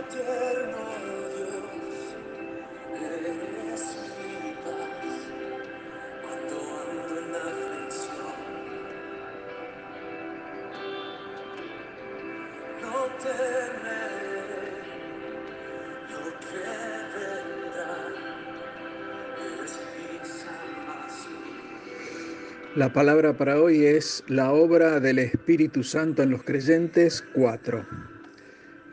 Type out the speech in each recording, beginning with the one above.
Eterno Dios, eres mi paz cuando ando en aflicción. No temeré lo que vendrá, es mi salvación. La palabra para hoy es la obra del Espíritu Santo en los creyentes 4.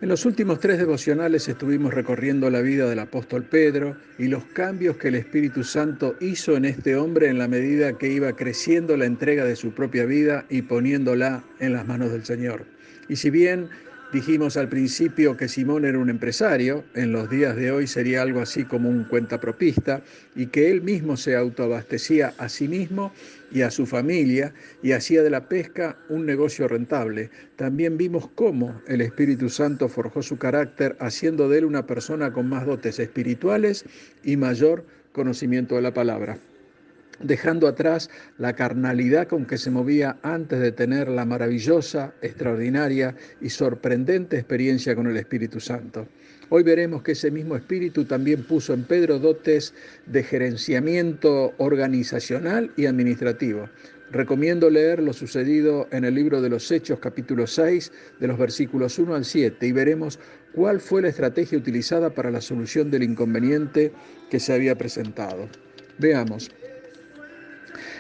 En los últimos 3 devocionales estuvimos recorriendo la vida del apóstol Pedro y los cambios que el Espíritu Santo hizo en este hombre en la medida que iba creciendo la entrega de su propia vida y poniéndola en las manos del Señor. Y si bien dijimos al principio que Simón era un empresario, en los días de hoy sería algo así como un cuentapropista, y que él mismo se autoabastecía a sí mismo y a su familia y hacía de la pesca un negocio rentable. También vimos cómo el Espíritu Santo forjó su carácter, haciendo de él una persona con más dotes espirituales y mayor conocimiento de la palabra, dejando atrás la carnalidad con que se movía antes de tener la maravillosa, extraordinaria y sorprendente experiencia con el Espíritu Santo. Hoy veremos que ese mismo Espíritu también puso en Pedro dotes de gerenciamiento organizacional y administrativo. Recomiendo leer lo sucedido en el libro de los Hechos, capítulo 6, de los versículos 1 al 7, y veremos cuál fue la estrategia utilizada para la solución del inconveniente que se había presentado. Veamos.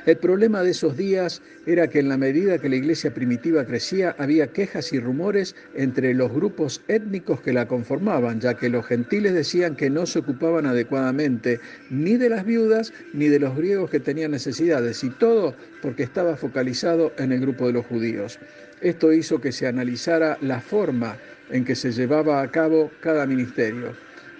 El problema de esos días era que en la medida que la iglesia primitiva crecía, había quejas y rumores entre los grupos étnicos que la conformaban, ya que los gentiles decían que no se ocupaban adecuadamente ni de las viudas ni de los griegos que tenían necesidades, y todo porque estaba focalizado en el grupo de los judíos. Esto hizo que se analizara la forma en que se llevaba a cabo cada ministerio.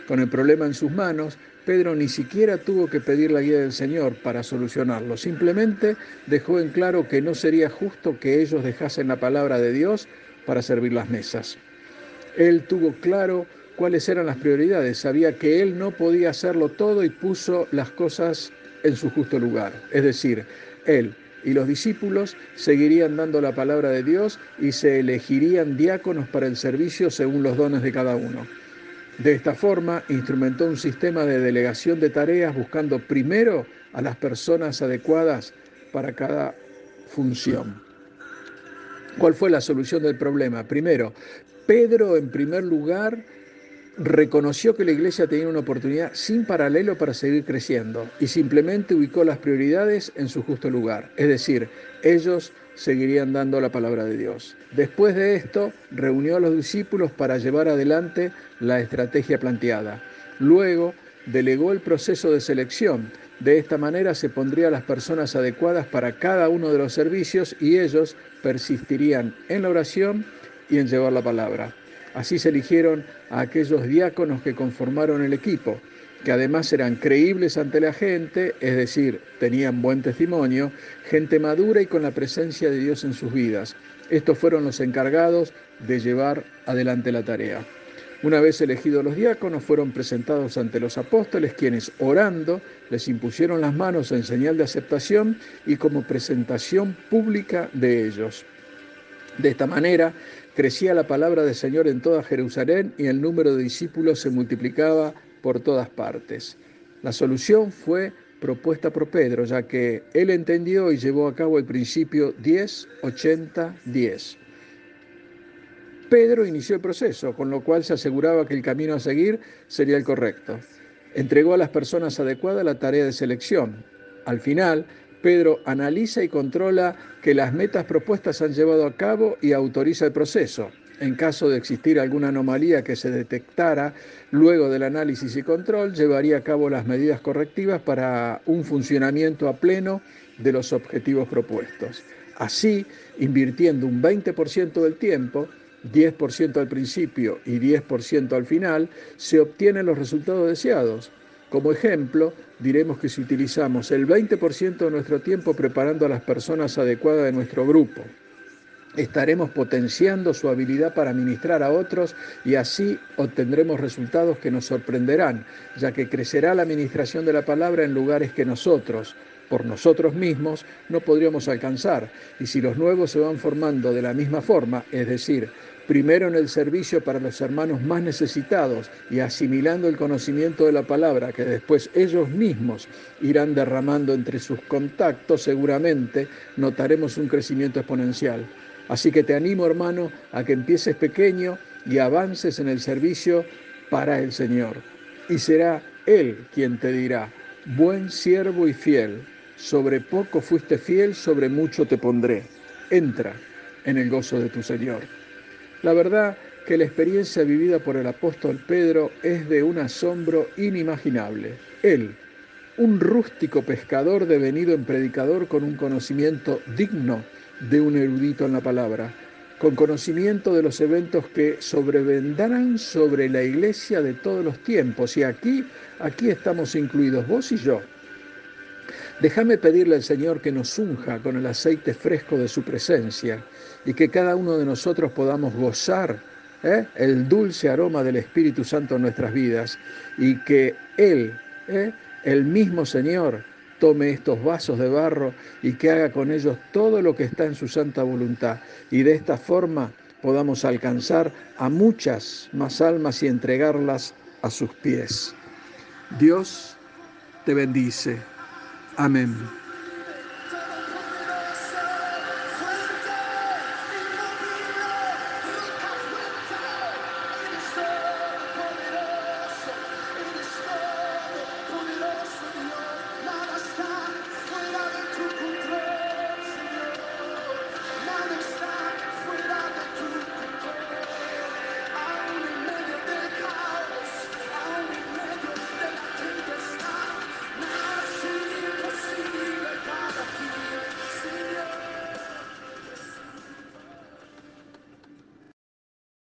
Con el problema en sus manos, Pedro ni siquiera tuvo que pedir la guía del Señor para solucionarlo. Simplemente dejó en claro que no sería justo que ellos dejasen la palabra de Dios para servir las mesas. Él tuvo claro cuáles eran las prioridades, sabía que él no podía hacerlo todo y puso las cosas en su justo lugar. Es decir, él y los discípulos seguirían dando la palabra de Dios y se elegirían diáconos para el servicio según los dones de cada uno. De esta forma, instrumentó un sistema de delegación de tareas buscando primero a las personas adecuadas para cada función. ¿Cuál fue la solución del problema? Primero, Pedro, en primer lugar, reconoció que la iglesia tenía una oportunidad sin paralelo para seguir creciendo y simplemente ubicó las prioridades en su justo lugar. Es decir, ellos seguirían dando la palabra de Dios. Después de esto, reunió a los discípulos para llevar adelante la estrategia planteada. Luego, delegó el proceso de selección. De esta manera se pondría a las personas adecuadas para cada uno de los servicios y ellos persistirían en la oración y en llevar la palabra. Así se eligieron a aquellos diáconos que conformaron el equipo, que además eran creíbles ante la gente, es decir, tenían buen testimonio, gente madura y con la presencia de Dios en sus vidas. Estos fueron los encargados de llevar adelante la tarea. Una vez elegidos los diáconos, fueron presentados ante los apóstoles, quienes, orando, les impusieron las manos en señal de aceptación y como presentación pública de ellos. De esta manera, crecía la palabra del Señor en toda Jerusalén y el número de discípulos se multiplicaba por todas partes. La solución fue propuesta por Pedro, ya que él entendió y llevó a cabo el principio 10-80-10. Pedro inició el proceso, con lo cual se aseguraba que el camino a seguir sería el correcto. Entregó a las personas adecuadas la tarea de selección. Al final, Pedro analiza y controla que las metas propuestas se han llevado a cabo y autoriza el proceso. En caso de existir alguna anomalía que se detectara, luego del análisis y control, llevaría a cabo las medidas correctivas para un funcionamiento a pleno de los objetivos propuestos. Así, invirtiendo un 20% del tiempo, 10% al principio y 10% al final, se obtienen los resultados deseados. Como ejemplo, diremos que si utilizamos el 20% de nuestro tiempo preparando a las personas adecuadas de nuestro grupo, estaremos potenciando su habilidad para ministrar a otros y así obtendremos resultados que nos sorprenderán, ya que crecerá la administración de la palabra en lugares que nosotros, por nosotros mismos, no podríamos alcanzar. Y si los nuevos se van formando de la misma forma, es decir, primero en el servicio para los hermanos más necesitados y asimilando el conocimiento de la palabra que después ellos mismos irán derramando entre sus contactos, seguramente notaremos un crecimiento exponencial. Así que te animo, hermano, a que empieces pequeño y avances en el servicio para el Señor. Y será Él quien te dirá: buen siervo y fiel, sobre poco fuiste fiel, sobre mucho te pondré. Entra en el gozo de tu Señor. La verdad que la experiencia vivida por el apóstol Pedro es de un asombro inimaginable. Él, un rústico pescador devenido en predicador con un conocimiento digno de un erudito en la palabra, con conocimiento de los eventos que sobrevendrán sobre la iglesia de todos los tiempos. Y aquí estamos incluidos vos y yo. Déjame pedirle al Señor que nos unja con el aceite fresco de su presencia y que cada uno de nosotros podamos gozar el dulce aroma del Espíritu Santo en nuestras vidas y que Él, el mismo Señor, tome estos vasos de barro y que haga con ellos todo lo que está en su santa voluntad y de esta forma podamos alcanzar a muchas más almas y entregarlas a sus pies. Dios te bendice. Amén.